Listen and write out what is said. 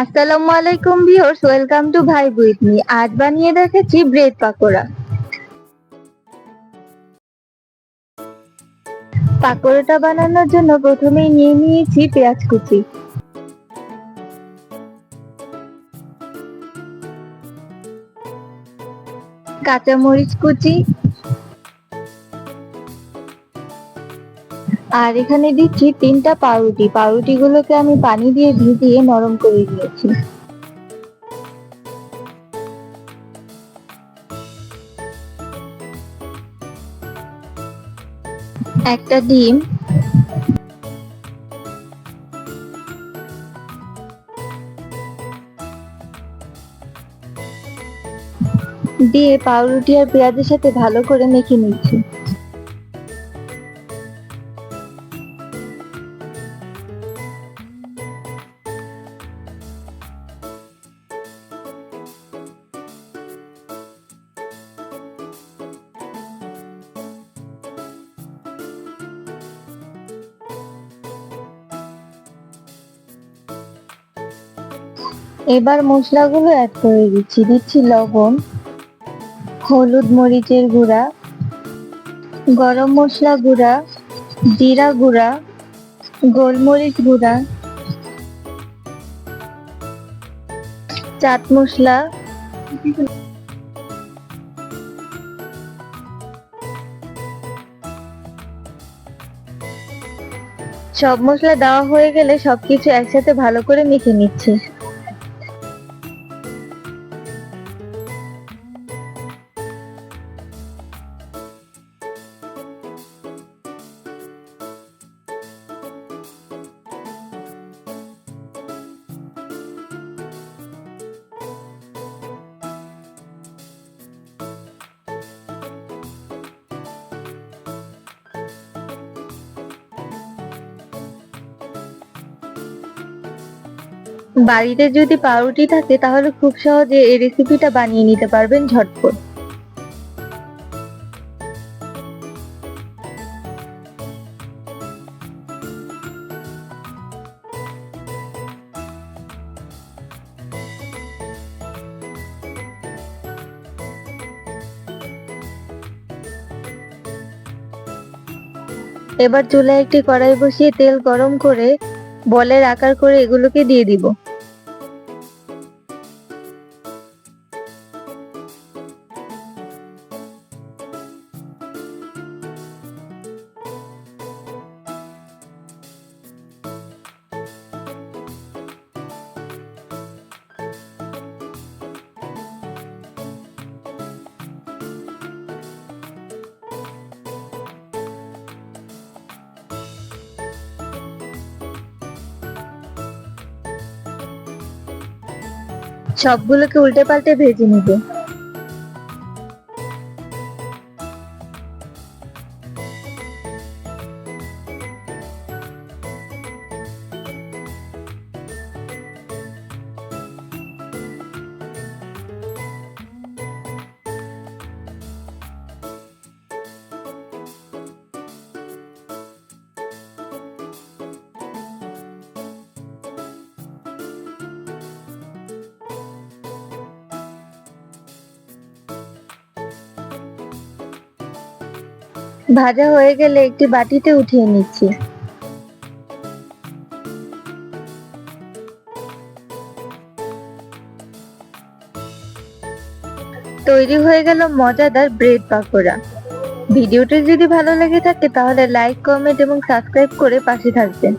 আসসালামু আলাইকুম viewers, welcome to vibe with me. আজ বানিয়ে দেখাচ্ছি ব্রেড পাকোড়া। পাকোড়াটা বানানোর জন্য প্রথমেই নিয়ে নিয়েছি পেঁয়াজ কুচি, কাঁচামরিচ কুচি, আর এখানে দিচ্ছি 3টা পাউরুটি। পাউরুটিগুলোকে আমি পানি দিয়ে ভিজিয়ে নরম করে নিয়েছি। একটা ডিম, দিয়ে পাউরুটি আর পেঁয়াজের সাথে ভালো করে মেখে নিচ্ছি। এবার মশলাগুলো অ্যাড করে দিচ্ছি লবণ, হলুদ মরিচের গুঁড়া, গরম মশলা গুঁড়া, জিরা গুঁড়া, গোলমরিচ গুঁড়া, চাট মশলা, সব মশলা দেওয়া হয়ে গেলে সবকিছু একসাথে ভালো করে মেখে নিচ্ছি। বাড়িতে যদি পাউরুটি থাকে তাহলে খুব সহজে এই রেসিপিটা বানিয়ে নিতে পারবেন ঝটপট। এবার চুলায় একটি কড়াই বসিয়ে তেল গরম করে বলের আকার করে এগুলোকে দিয়ে দিব। সবগুলোকে উল্টে পাল্টে ভেজে নিব। ভাজা হয়ে গেলে একটি বাটিতে উঠিয়ে নিচ্ছি। তৈরি হয়ে গেল মজাদার ব্রেড পাকোড়া। ভিডিওটি যদি ভালো লেগে থাকে তাহলে লাইক, কমেন্ট এবং সাবস্ক্রাইব করে পাশে থাকবেন।